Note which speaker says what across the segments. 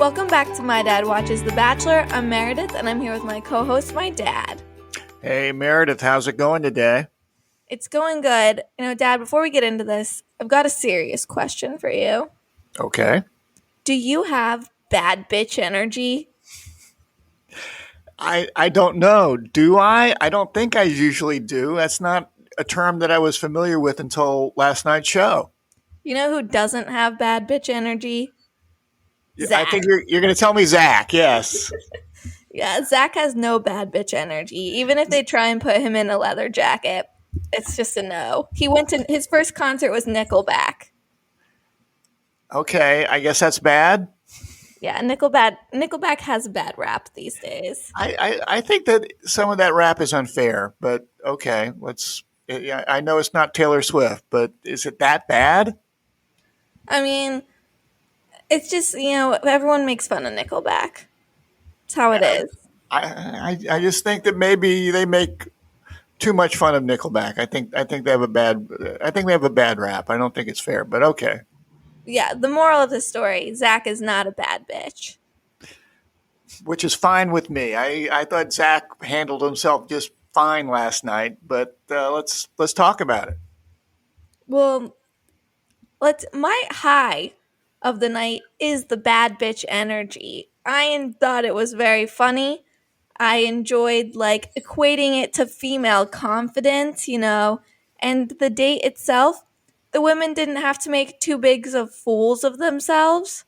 Speaker 1: Welcome back to My Dad Watches The Bachelor. I'm Meredith, and I'm here with my co-host, my dad.
Speaker 2: Hey, Meredith, how's it going today?
Speaker 1: It's going good. Dad, before we get into this, I've got a serious question for you.
Speaker 2: Okay.
Speaker 1: Do you have bad bitch energy?
Speaker 2: I don't know. Do I? I don't think I usually do. That's not a term that I was familiar with until last night's show.
Speaker 1: You know who doesn't have bad bitch energy?
Speaker 2: I
Speaker 1: Zach.
Speaker 2: think you're going to tell me Zach, yes.
Speaker 1: Yeah, Zach has no bad bitch energy. Even if they try and put him in a leather jacket, it's just a no. He went to his first concert was Nickelback.
Speaker 2: Okay, I guess that's bad.
Speaker 1: Yeah, Nickelback has a bad rap these days.
Speaker 2: I think that some of that rap is unfair, but okay, let's. I know it's not Taylor Swift, but is it that bad?
Speaker 1: I mean, it's just, everyone makes fun of Nickelback. That's how it is.
Speaker 2: I just think that maybe they make too much fun of Nickelback. I think they have a bad rap. I don't think it's fair, but okay.
Speaker 1: Yeah, the moral of the story, Zach is not a bad bitch.
Speaker 2: Which is fine with me. I thought Zach handled himself just fine last night, but let's talk about it.
Speaker 1: Well, my high of the night is the bad bitch energy. I thought it was very funny. I enjoyed equating it to female confidence, and the date itself, the women didn't have to make too big of fools of themselves,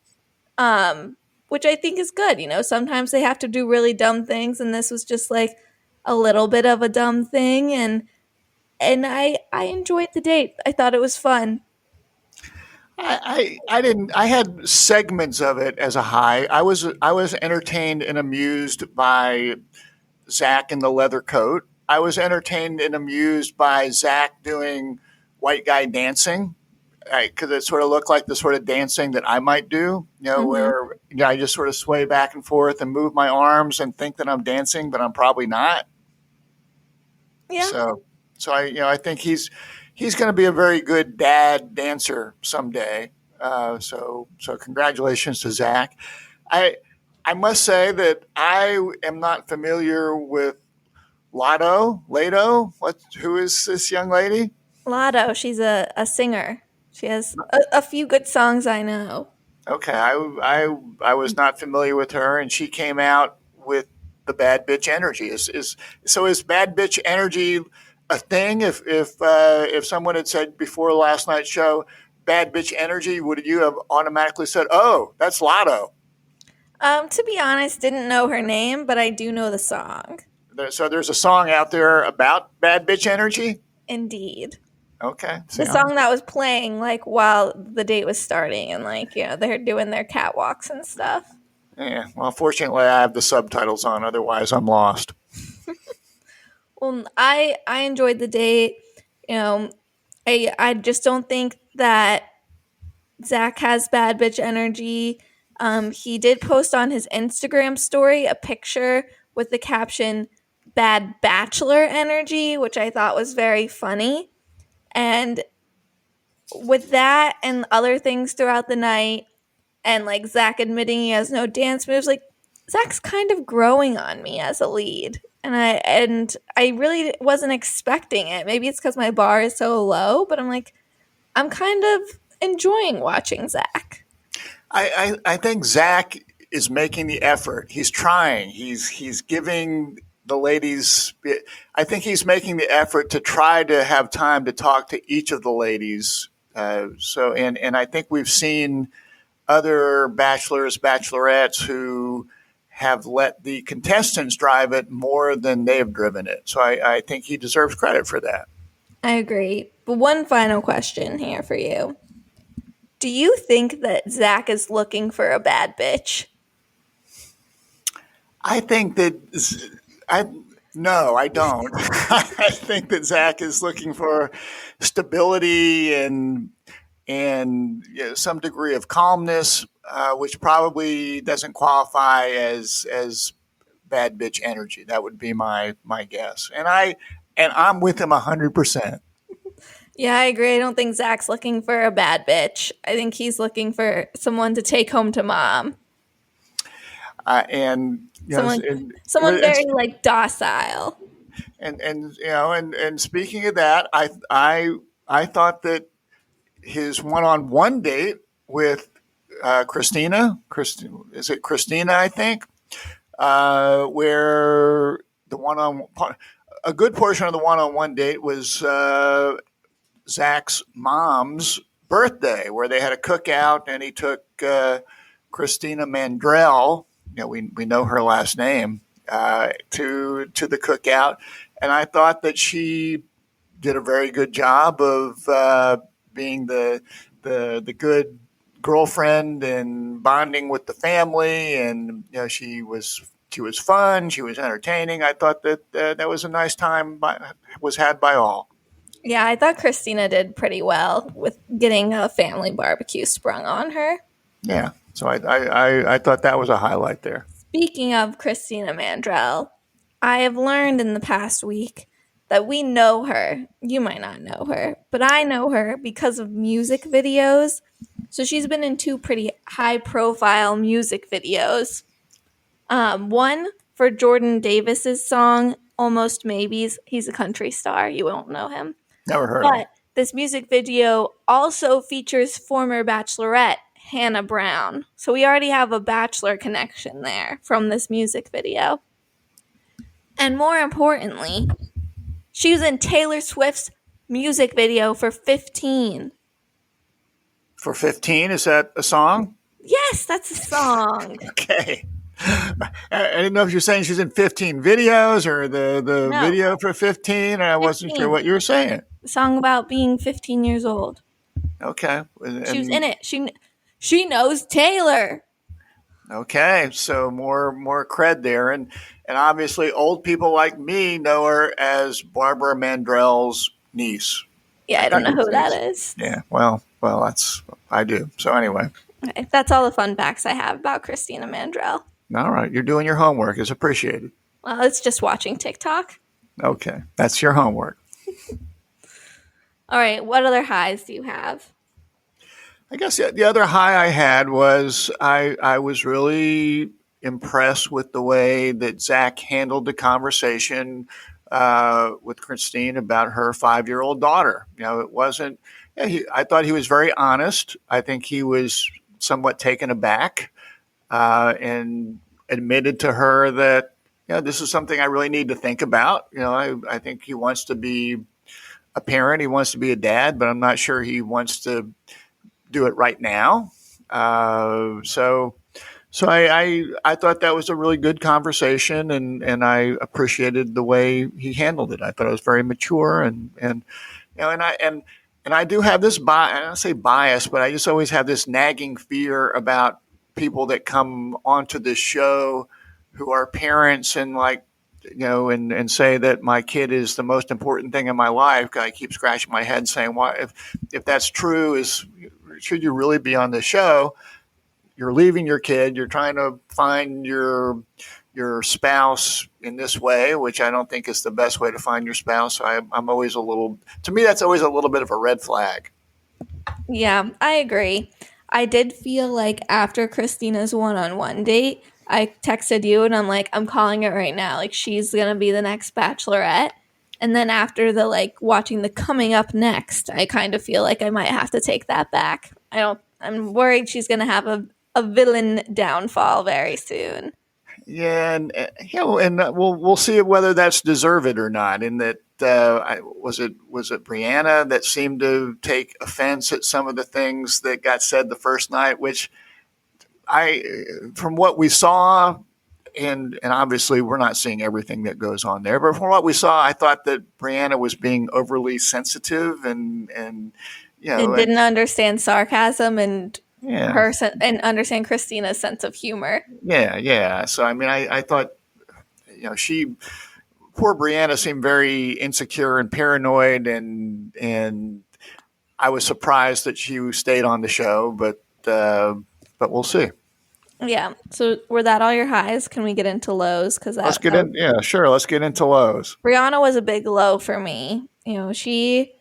Speaker 1: which I think is good. Sometimes they have to do really dumb things, and this was just like a little bit of a dumb thing, and I enjoyed the date. I thought it was fun.
Speaker 2: I didn't. I had segments of it as a high. I was entertained and amused by Zach in the leather coat. I was entertained and amused by Zach doing white guy dancing because it sort of looked like the sort of dancing that I might do. Where I just sort of sway back and forth and move my arms and think that I'm dancing, but I'm probably not.
Speaker 1: Yeah.
Speaker 2: So I think he's going to be a very good dad dancer someday. So congratulations to Zach. I I must say that I am not familiar with Lado. Who is this young lady?
Speaker 1: Lotto, she's a singer. She has a few good songs I know.
Speaker 2: Okay, I was not familiar with her, and she came out with the bad bitch energy. Is bad bitch energy a thing? If someone had said before last night's show, bad bitch energy, would you have automatically said, "Oh, that's Lotto"?
Speaker 1: To be honest, didn't know her name, but I do know the song.
Speaker 2: So there's a song out there about bad bitch energy.
Speaker 1: Indeed.
Speaker 2: Okay,
Speaker 1: The song that was playing while the date was starting, and they're doing their catwalks and stuff.
Speaker 2: Yeah. Well, fortunately, I have the subtitles on. Otherwise, I'm lost.
Speaker 1: Well, I enjoyed the date. I just don't think that Zach has bad bitch energy. He did post on his Instagram story a picture with the caption "Bad Bachelor Energy," which I thought was very funny. And with that and other things throughout the night, and Zach admitting he has no dance moves, Zach's kind of growing on me as a lead. And I really wasn't expecting it. Maybe it's because my bar is so low, but I'm kind of enjoying watching Zach.
Speaker 2: I think Zach is making the effort. He's trying. He's giving the ladies. I think he's making the effort to try to have time to talk to each of the ladies. And I think we've seen other bachelors, bachelorettes who have let the contestants drive it more than they've driven it. So I think he deserves credit for that.
Speaker 1: I agree. But one final question here for you. Do you think that Zach is looking for a bad bitch?
Speaker 2: I think that no, I don't. I think that Zach is looking for stability and some degree of calmness, which probably doesn't qualify as bad bitch energy. That would be my guess. And I'm with him 100%.
Speaker 1: Yeah, I agree. I don't think Zach's looking for a bad bitch. I think he's looking for someone to take home to mom.
Speaker 2: And you know,
Speaker 1: Someone
Speaker 2: and,
Speaker 1: someone
Speaker 2: and
Speaker 1: very like docile.
Speaker 2: and you know, and speaking of that, I thought that his one-on-one date with Christina, is it Christina? I think where the one-on a good portion of the one-on-one date was Zach's mom's birthday, where they had a cookout, and he took Christina Mandrell. You know, we know her last name to the cookout, and I thought that she did a very good job of being the good girlfriend and bonding with the family, and you know she was fun, she was entertaining. I thought that that was a nice time was had by all.
Speaker 1: Yeah, I thought Christina did pretty well with getting a family barbecue sprung on her.
Speaker 2: Yeah, so I thought that was a highlight there.
Speaker 1: Speaking of Christina Mandrell, I have learned in the past week that we know her. You might not know her, but I know her because of music videos. So she's been in two pretty high profile music videos. One for Jordan Davis's song Almost Maybes. He's a country star. You won't know him.
Speaker 2: Never heard of him.
Speaker 1: But this music video also features former Bachelorette Hannah Brown. So we already have a Bachelor connection there from this music video. And more importantly, she was in Taylor Swift's music video for 15.
Speaker 2: For 15, is that a song?
Speaker 1: Yes, that's a song.
Speaker 2: Okay. I didn't know if you're saying she's in 15 videos or the
Speaker 1: No,
Speaker 2: video for 15. I wasn't sure
Speaker 1: 15.
Speaker 2: what you were saying.
Speaker 1: The song about being 15 years old.
Speaker 2: Okay.
Speaker 1: She was in it. She knows Taylor.
Speaker 2: Okay, so more cred there, and obviously old people like me know her as Barbara Mandrell's niece.
Speaker 1: Yeah,
Speaker 2: I
Speaker 1: I don't
Speaker 2: think
Speaker 1: know
Speaker 2: it's
Speaker 1: who that
Speaker 2: niece.
Speaker 1: is.
Speaker 2: Yeah, well, that's I do. So anyway,
Speaker 1: Okay, that's all the fun facts I have about Christina Mandrell.
Speaker 2: all right, you're doing your homework. It's appreciated.
Speaker 1: Well, it's just watching TikTok.
Speaker 2: Okay, that's your homework.
Speaker 1: All right, what other highs do you have?
Speaker 2: I guess the other high I had was I was really impressed with the way that Zach handled the conversation with Christine about her 5-year old daughter. You know, it wasn't. Yeah, I thought he was very honest. I think he was somewhat taken aback and admitted to her that you know this is something I really need to think about. You know, I think he wants to be a parent. He wants to be a dad, but I'm not sure he wants to do it right now. So I thought that was a really good conversation, and I appreciated the way he handled it. I thought it was very mature, and you know, and I do have this bias. I don't say bias, but I just always have this nagging fear about people that come onto this show who are parents and like you know, and say that my kid is the most important thing in my life. I keep scratching my head saying, "Why, if that's true, is should you really be on the show? You're leaving your kid. You're trying to find your spouse in this way, which I don't think is the best way to find your spouse. I'm always a little. To me, that's always a little bit of a red flag.
Speaker 1: Yeah, I agree. I did feel like after Christina's one on one date, I texted you and I'm like, I'm calling it right now. Like, she's going to be the next bachelorette. And then after the like watching the coming up next, I kind of feel like I might have to take that back. I'm worried she's going to have a villain downfall very soon.
Speaker 2: Yeah, and you know, and we'll see whether that's deserved or not. In that, was it Brianna that seemed to take offense at some of the things that got said the first night, which I, from what we saw, and obviously we're not seeing everything that goes on there, but from what we saw, I thought that Brianna was being overly sensitive and you
Speaker 1: And
Speaker 2: know, and
Speaker 1: didn't understand sarcasm and
Speaker 2: yeah,
Speaker 1: and understand Christina's sense of humor.
Speaker 2: yeah. So I mean, I thought you know poor Brianna seemed very insecure and paranoid, and I was surprised that she stayed on the show, but we'll see.
Speaker 1: Yeah. So were that all your highs? Can we get into lows? Because
Speaker 2: Let's get in. Yeah, sure. Let's get into lows.
Speaker 1: Brianna was a big low for me. You know, she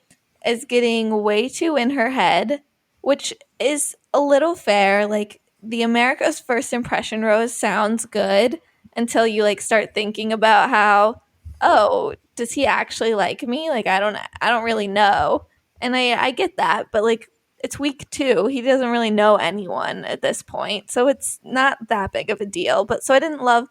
Speaker 1: is getting way too in her head, which is a little fair. Like the America's First Impression rose sounds good until you like start thinking about how, oh, does he actually like me? Like I don't really know. And I get that, but like it's week 2. He doesn't really know anyone at this point. So it's not that big of a deal. But so I didn't love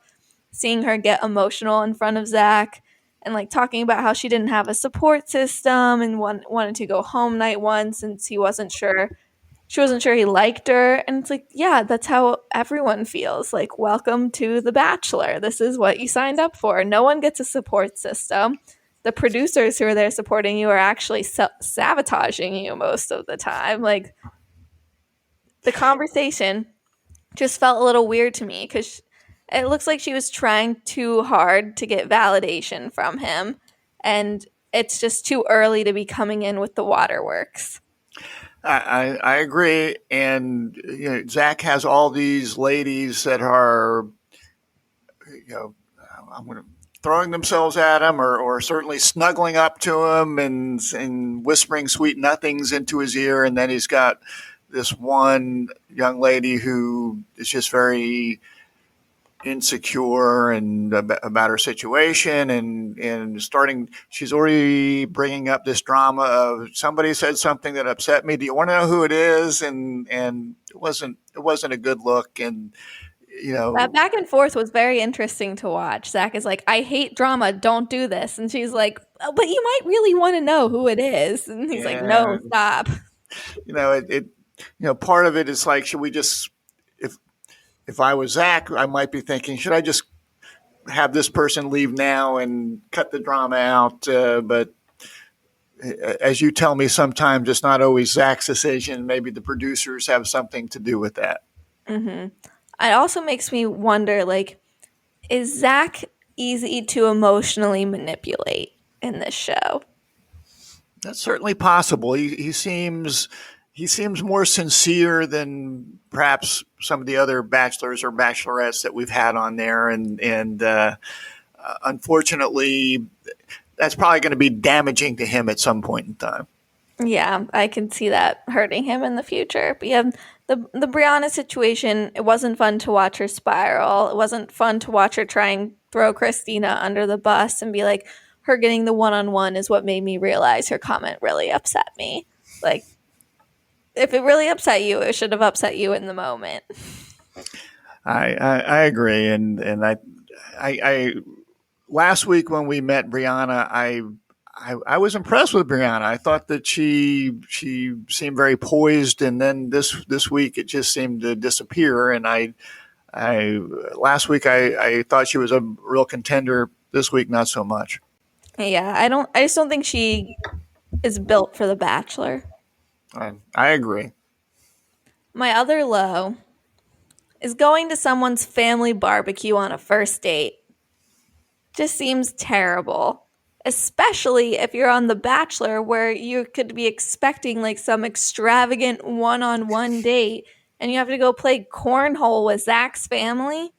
Speaker 1: seeing her get emotional in front of Zach and like talking about how she didn't have a support system and wanted to go home night one since she wasn't sure he liked her. And it's like, yeah, that's how everyone feels. Like, welcome to The Bachelor. This is what you signed up for. No one gets a support system. The producers who are there supporting you are actually sabotaging you most of the time. Like, the conversation just felt a little weird to me because it looks like she was trying too hard to get validation from him. And it's just too early to be coming in with the waterworks.
Speaker 2: I agree, and Zach has all these ladies that are I'm going to throwing themselves at him, or certainly snuggling up to him and whispering sweet nothings into his ear, and then he's got this one young lady who is just very insecure and about her situation and starting she's already bringing up this drama of somebody said something that upset me, do you want to know who it is, and it wasn't a good look, and you
Speaker 1: That
Speaker 2: know
Speaker 1: back and forth was very interesting to watch. Zach is like, I hate drama. Don't do this. And she's like, oh, but you might really want to know who it is. And he's like,
Speaker 2: yeah
Speaker 1: no, stop.
Speaker 2: part of it is like, should we just if I was Zach, I might be thinking, should I just have this person leave now and cut the drama out, but as you tell me, sometimes it's not always Zach's decision. Maybe the producers have something to do with that.
Speaker 1: Mm-hmm. It also makes me wonder, like, is Zach easy to emotionally manipulate in this show?
Speaker 2: That's certainly possible. He seems more sincere than perhaps some of the other bachelors or bachelorettes that we've had on there, and unfortunately, that's probably going to be damaging to him at some point in time.
Speaker 1: Yeah, I can see that hurting him in the future. But yeah, the Brianna situation, it wasn't fun to watch her spiral. It wasn't fun to watch her try and throw Christina under the bus and be like, her getting the one-on-one is what made me realize her comment really upset me. Like, if it really upset you, it should have upset you in the moment.
Speaker 2: I agree, and I last week when we met Brianna, I was impressed with Brianna. I thought that she seemed very poised, and then this week it just seemed to disappear. And I last week I thought she was a real contender. This week, not so much.
Speaker 1: Yeah, I just don't think she is built for The Bachelor.
Speaker 2: I agree.
Speaker 1: My other low is going to someone's family barbecue on a first date. Just seems terrible. Especially if you're on The Bachelor, where you could be expecting like some extravagant one on one date and you have to go play cornhole with Zach's family.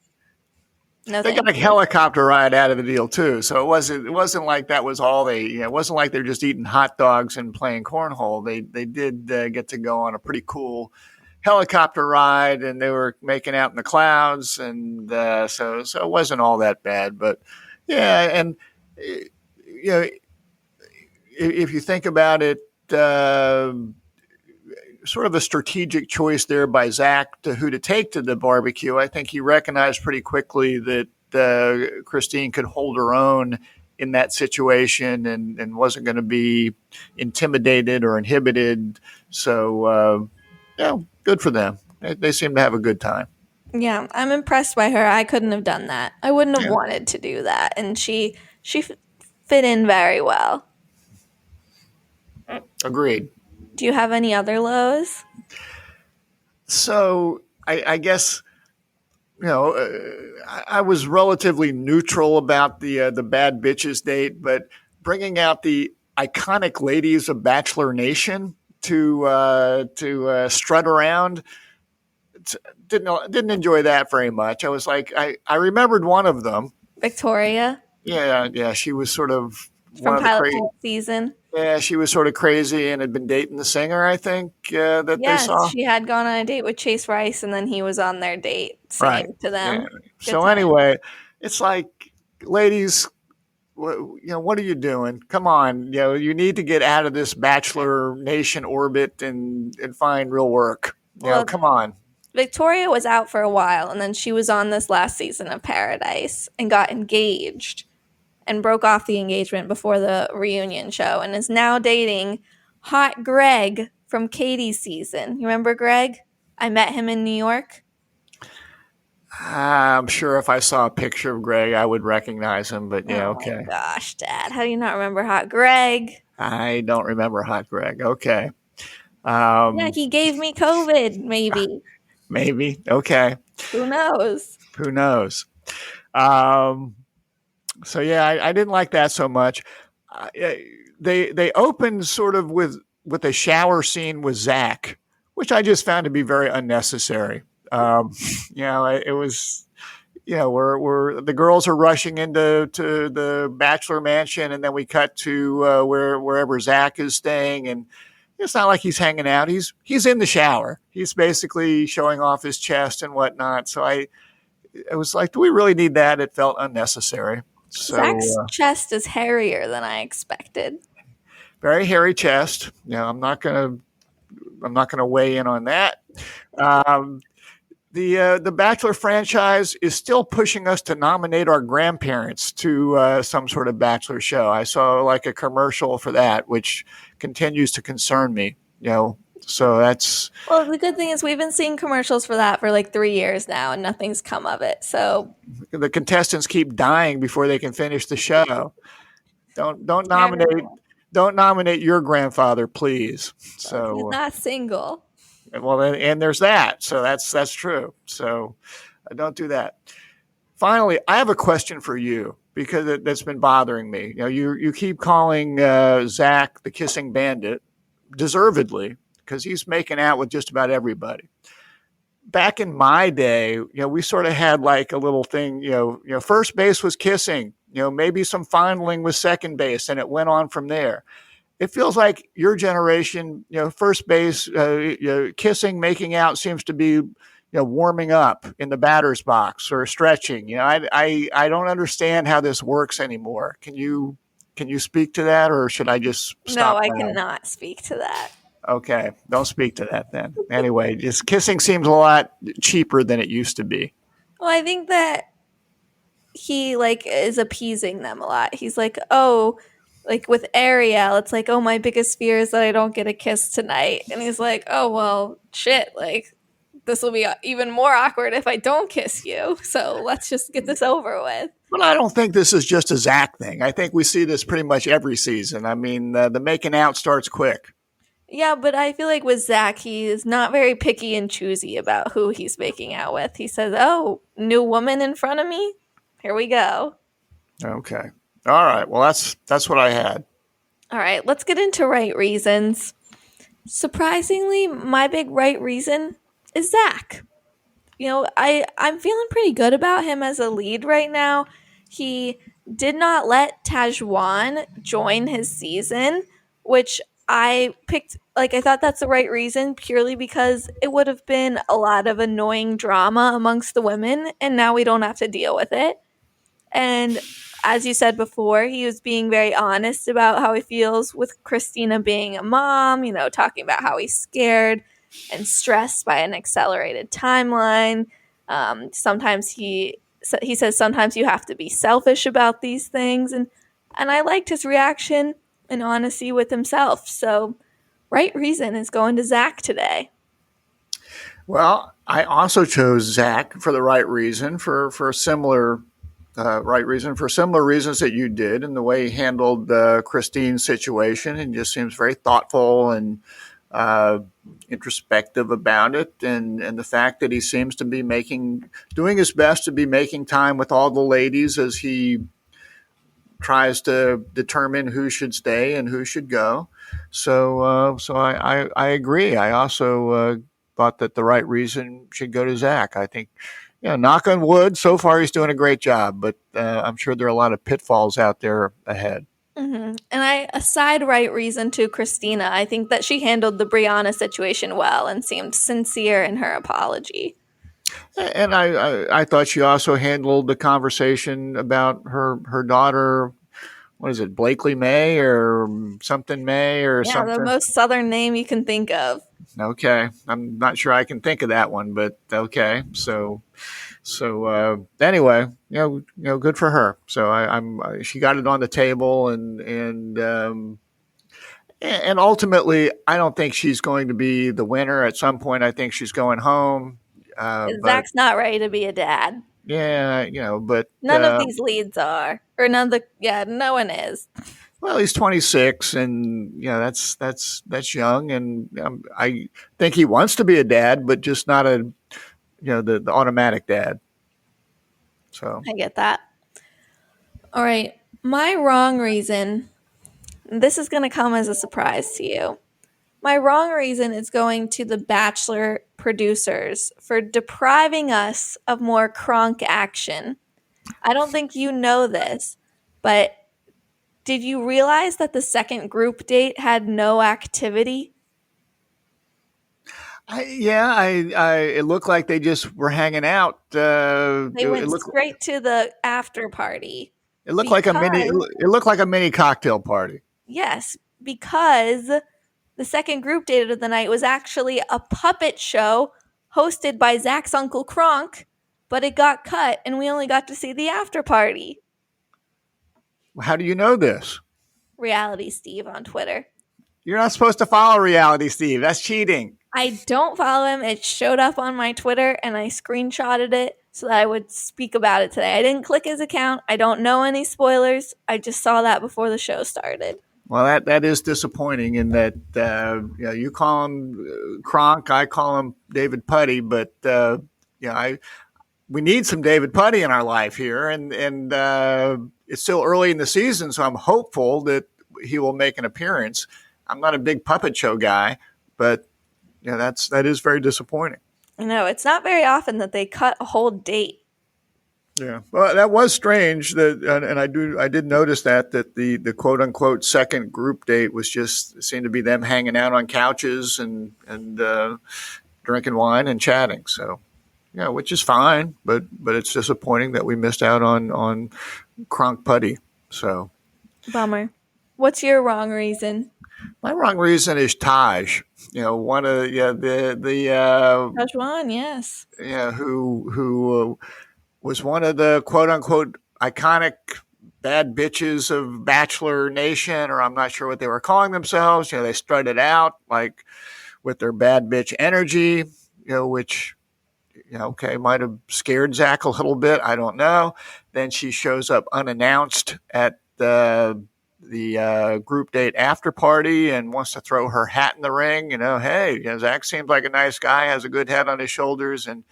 Speaker 1: No,
Speaker 2: They got
Speaker 1: thank
Speaker 2: a
Speaker 1: you.
Speaker 2: helicopter ride out of the deal too, so it wasn't like that was all they. It wasn't like they're just eating hot dogs and playing cornhole. They did get to go on a pretty cool helicopter ride, and they were making out in the clouds, and so it wasn't all that bad. But yeah, and you know, if you think about it, sort of a strategic choice there by Zach to who to take to the barbecue. I think he recognized pretty quickly that Christine could hold her own in that situation and wasn't going to be intimidated or inhibited. So, good for them. They seem to have a good time.
Speaker 1: Yeah, I'm impressed by her. I couldn't have done that. I wouldn't have
Speaker 2: Yeah,
Speaker 1: wanted to do that, and she fit in very well.
Speaker 2: agreed.
Speaker 1: Do you have any other lows?
Speaker 2: So, I guess I was relatively neutral about the bad bitches date, but bringing out the iconic ladies of Bachelor Nation to strut around, didn't enjoy that very much. I was like, I remembered one of them.
Speaker 1: Victoria?
Speaker 2: Yeah, yeah, she was sort of one
Speaker 1: from
Speaker 2: of the
Speaker 1: pilot
Speaker 2: crazy.
Speaker 1: season.
Speaker 2: Yeah, she was sort of crazy and had been dating the singer, I think, that they
Speaker 1: Yes,
Speaker 2: saw.
Speaker 1: she had gone on a date with Chase Rice, and then he was on their date
Speaker 2: Right.
Speaker 1: singing to
Speaker 2: Yeah.
Speaker 1: them. Good
Speaker 2: So
Speaker 1: time.
Speaker 2: anyway, it's like, ladies, what are you doing? Come on, you need to get out of this bachelor nation orbit and find real work.
Speaker 1: Well,
Speaker 2: Come on.
Speaker 1: Victoria was out for a while, and then she was on this last season of Paradise and got engaged and broke off the engagement before the reunion show and is now dating hot Greg from Katie's season. You remember Greg? I met him in New York.
Speaker 2: I'm sure if I saw a picture of Greg, I would recognize him. But yeah,
Speaker 1: Oh my
Speaker 2: okay.
Speaker 1: gosh, Dad. How do you not remember hot Greg?
Speaker 2: I don't remember Hot Greg. Okay.
Speaker 1: Yeah,
Speaker 2: Um,
Speaker 1: he gave me COVID, maybe.
Speaker 2: maybe. Okay.
Speaker 1: Who knows?
Speaker 2: Who knows? Um, so yeah, I didn't like that so much. Uh, they opened sort of with a shower scene with Zach, which I just found to be very unnecessary. Um, it was where the girls are rushing to the bachelor mansion, and then we cut to wherever Zach is staying, and it's not like he's hanging out. He's in the shower. He's basically showing off his chest and whatnot. So it was like, do we really need that? It felt unnecessary. So
Speaker 1: Zach's chest is hairier than I expected.
Speaker 2: very hairy chest. I'm not gonna weigh in on that. Um, the Bachelor franchise is still pushing us to nominate our grandparents to some sort of Bachelor show. I saw like a commercial for that, which continues to concern me. So that's
Speaker 1: Well, the good thing is we've been seeing commercials for that for like 3 years now, and nothing's come of it. So
Speaker 2: the contestants keep dying before they can finish the show. Don't nominate
Speaker 1: terrible.
Speaker 2: don't nominate your grandfather, please.
Speaker 1: Well, he's
Speaker 2: So
Speaker 1: not single.
Speaker 2: well, and there's that. So that's true. So don't do that. Finally, I have a question for you because that's been bothering me. You keep calling Zach the kissing bandit, deservedly, because he's making out with just about everybody. Back in my day, we sort of had like a little thing. First base was kissing. Maybe some fondling with second base, and it went on from there. It feels like your generation, first base, kissing, making out seems to be, warming up in the batter's box or stretching. I don't understand how this works anymore. Can you speak to that, or should I just
Speaker 1: No,
Speaker 2: stop
Speaker 1: I
Speaker 2: now?
Speaker 1: cannot speak to that.
Speaker 2: Okay, don't speak to that then. Anyway, just kissing seems a lot cheaper than it used to be.
Speaker 1: Well, I think that he like is appeasing them a lot. He's like, "Oh, like with Ariel, it's like, "Oh, my biggest fear is that I don't get a kiss tonight." And he's like, "Oh, well, shit, like this will be even more awkward if I don't kiss you. So, let's just get this over with."
Speaker 2: But I don't think this is just a Zach thing. I think we see this pretty much every season. I mean, the making out starts quick.
Speaker 1: Yeah, but I feel like with Zach, he is not very picky and choosy about who he's making out with. He says, "Oh, new woman in front of me? Here we go."
Speaker 2: Okay. All right. Well, that's what I had.
Speaker 1: All right, let's get into right reasons. Surprisingly, my big right reason is Zach. I'm feeling pretty good about him as a lead right now. He did not let Tajwan join his season, which I picked. Like, I thought that's the right reason purely because it would have been a lot of annoying drama amongst the women, and now we don't have to deal with it. And as you said before, he was being very honest about how he feels with Christina being a mom, talking about how he's scared and stressed by an accelerated timeline. Sometimes he says sometimes you have to be selfish about these things, and I liked his reaction and honesty with himself. So, right reason is going to Zach today.
Speaker 2: Well, I also chose Zach for the right reason, for similar right reason, for similar reasons that you did, and the way he handled Christine's situation, and just seems very thoughtful and uh, introspective about it, and the fact that he seems to be doing his best to be making time with all the ladies as he tries to determine who should stay and who should go. So I agree. I also thought that the right reason should go to Zach. I think, knock on wood, so far he's doing a great job, but I'm sure there are a lot of pitfalls out there ahead.
Speaker 1: And a side right reason to Christina, I think that she handled the Brianna situation well and seemed sincere in her apology.
Speaker 2: And I thought she also handled the conversation about her daughter. What is it, Blakely May or something May or
Speaker 1: Yeah, the
Speaker 2: something?
Speaker 1: most southern name you can think of.
Speaker 2: Okay, I'm not sure I can think of that one, but okay. Anyway, good for her. So she got it on the table, and ultimately, I don't think she's going to be the winner. At some point, I think she's going home. But
Speaker 1: Zach's not ready to be a dad.
Speaker 2: yeah, but
Speaker 1: None of these leads are. Or none of the, yeah, no one is.
Speaker 2: well, he's 26, and that's young, and I think he wants to be a dad, but just not a the automatic dad. So
Speaker 1: I get that. All right. My wrong reason, this is going to come as a surprise to you. My wrong reason is going to the Bachelor producers for depriving us of more Kronk action. I don't think you know this, but did you realize that the second group date had no activity?
Speaker 2: it looked like they just were hanging out.
Speaker 1: They went straight to the after party
Speaker 2: It looked like a mini
Speaker 1: because,
Speaker 2: it looked like a mini cocktail party.
Speaker 1: yes, because the second group date of the night was actually a puppet show hosted by Zach's Uncle Kronk, but it got cut and we only got to see the after party.
Speaker 2: How do you know this?
Speaker 1: Reality Steve on Twitter.
Speaker 2: You're not supposed to follow reality, Steve. That's cheating.
Speaker 1: I don't follow him. It showed up on my Twitter and I screenshotted it so that I would speak about it today. I didn't click his account. I don't know any spoilers. I just saw that before the show started.
Speaker 2: Well, that is disappointing in that you call him Kronk, I call him David Putty, but I we need some David Putty in our life here, and it's still early in the season, so I'm hopeful that he will make an appearance. I'm not a big puppet show guy, but that is very disappointing.
Speaker 1: No, it's not very often that they cut a whole date.
Speaker 2: Yeah, well, that was strange. That and I did notice that the quote unquote second group date was just seemed to be them hanging out on couches and drinking wine and chatting. So yeah, which is fine, but it's disappointing that we missed out on Kronk Putty. So
Speaker 1: Bummer. What's your wrong reason?
Speaker 2: my wrong reason is Taj. One of
Speaker 1: Tajwan, yes.
Speaker 2: who was one of the quote unquote iconic bad bitches of Bachelor Nation, or I'm not sure what they were calling themselves. They strutted out like with their bad bitch energy, which okay, might have scared Zach a little bit. I don't know. Then she shows up unannounced at the group date after party and wants to throw her hat in the ring. Hey, Zach seems like a nice guy, has a good head on his shoulders, and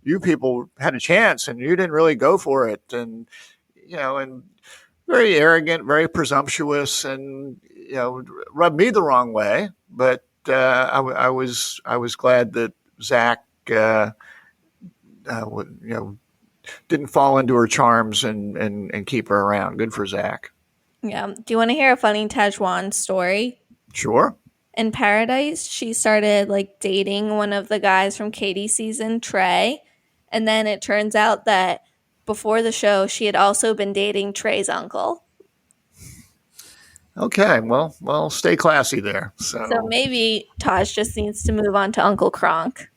Speaker 2: you people had a chance and you didn't really go for it. And very arrogant, very presumptuous, and rubbed me the wrong way. But I was glad that Zach didn't fall into her charms and keep her around. Good for Zach.
Speaker 1: Yeah. Do you want to hear a funny Tajwan story?
Speaker 2: Sure.
Speaker 1: In Paradise, she started like dating one of the guys from Katie's season, Trey. And then it turns out that before the show, she had also been dating Trey's uncle.
Speaker 2: Okay. Well, stay classy there.
Speaker 1: So maybe Taj just needs to move on to Uncle Kronk.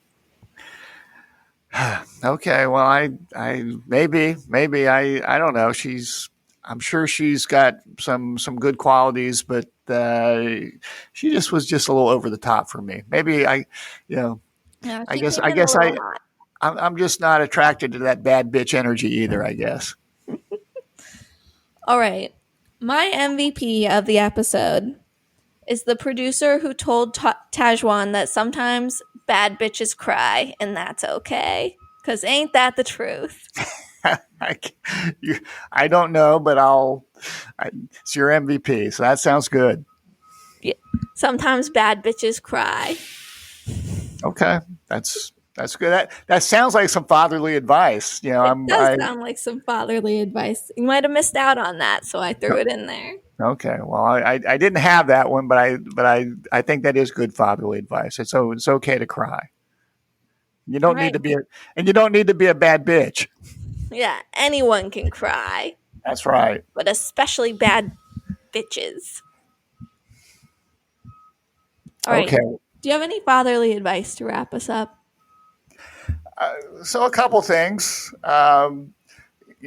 Speaker 2: Okay. Well, I maybe I don't know. I'm sure she's got some good qualities, but she just was just a little over the top for me. Maybe you know,
Speaker 1: Yeah,
Speaker 2: I
Speaker 1: she
Speaker 2: guess
Speaker 1: came
Speaker 2: I
Speaker 1: in a
Speaker 2: guess
Speaker 1: little hot.
Speaker 2: I'm just not attracted to that bad bitch energy either. I guess.
Speaker 1: All right. My MVP of the episode is the producer who told Tajwan that sometimes bad bitches cry and that's okay. Because ain't that the truth?
Speaker 2: I, you, I don't know, but it's your MVP, so that sounds good.
Speaker 1: Yeah. Sometimes bad bitches cry.
Speaker 2: Okay, that's That's good. That sounds like some fatherly advice.
Speaker 1: It does
Speaker 2: I
Speaker 1: sound like some fatherly advice. You might have missed out on that, so I threw it in there.
Speaker 2: okay. Well, I didn't have that one, but I think that is good fatherly advice. It's okay to cry. You
Speaker 1: All
Speaker 2: don't need
Speaker 1: right.
Speaker 2: to be and you don't need to be a bad bitch.
Speaker 1: Yeah, anyone can cry,
Speaker 2: That's right.
Speaker 1: but especially bad bitches. All right.
Speaker 2: Okay.
Speaker 1: Do you have any fatherly advice to wrap us up?
Speaker 2: So a couple things.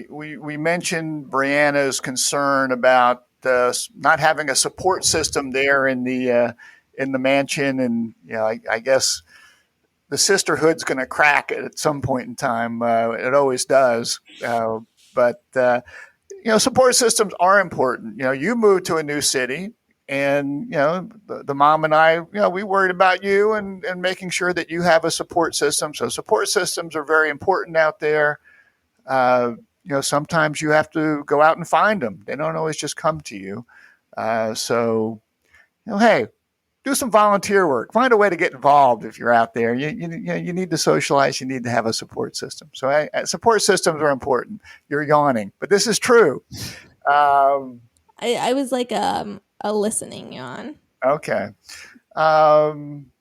Speaker 2: We mentioned Brianna's concern about not having a support system there in the mansion, and I guess the sisterhood's going to crack at some point in time. It always does, but support systems are important. You moved to a new city, and the mom and I, we worried about you and making sure that you have a support system. So support systems are very important out there. Uh, Sometimes you have to go out and find them. They don't always just come to you. So, hey, do some volunteer work. Find a way to get involved if you're out there. You need to socialize. You need to have a support system. So support systems are important. You're yawning, but this is true.
Speaker 1: I was like a listening yawn.
Speaker 2: Okay. Um,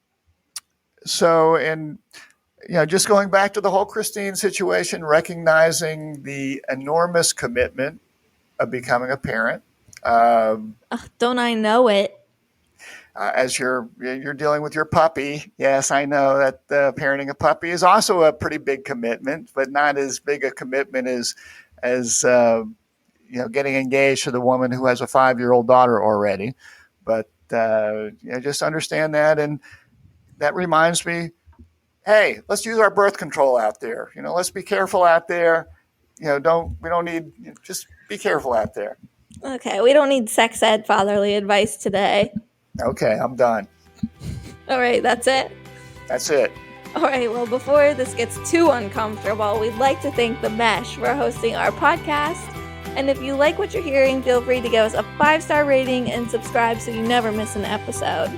Speaker 2: and just going back to the whole Christine situation, recognizing the enormous commitment of becoming a parent.
Speaker 1: Don't I know it?
Speaker 2: As you're dealing with your puppy, yes, I know that parenting a puppy is also a pretty big commitment, but not as big a commitment as getting engaged to the woman who has a 5-year-old daughter already. But just understand that, and that reminds me, hey, let's use our birth control out there. Let's be careful out there. Just be careful out there.
Speaker 1: Okay, we don't need sex ed fatherly advice today.
Speaker 2: Okay, I'm done.
Speaker 1: All right, that's it.
Speaker 2: That's it.
Speaker 1: All right, well, before this gets too uncomfortable, we'd like to thank The Mesh for hosting our podcast. And if you like what you're hearing, feel free to give us a 5-star rating and subscribe so you never miss an episode.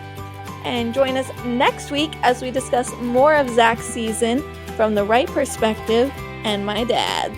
Speaker 1: And join us next week as we discuss more of Zach's season from the right perspective and my dad.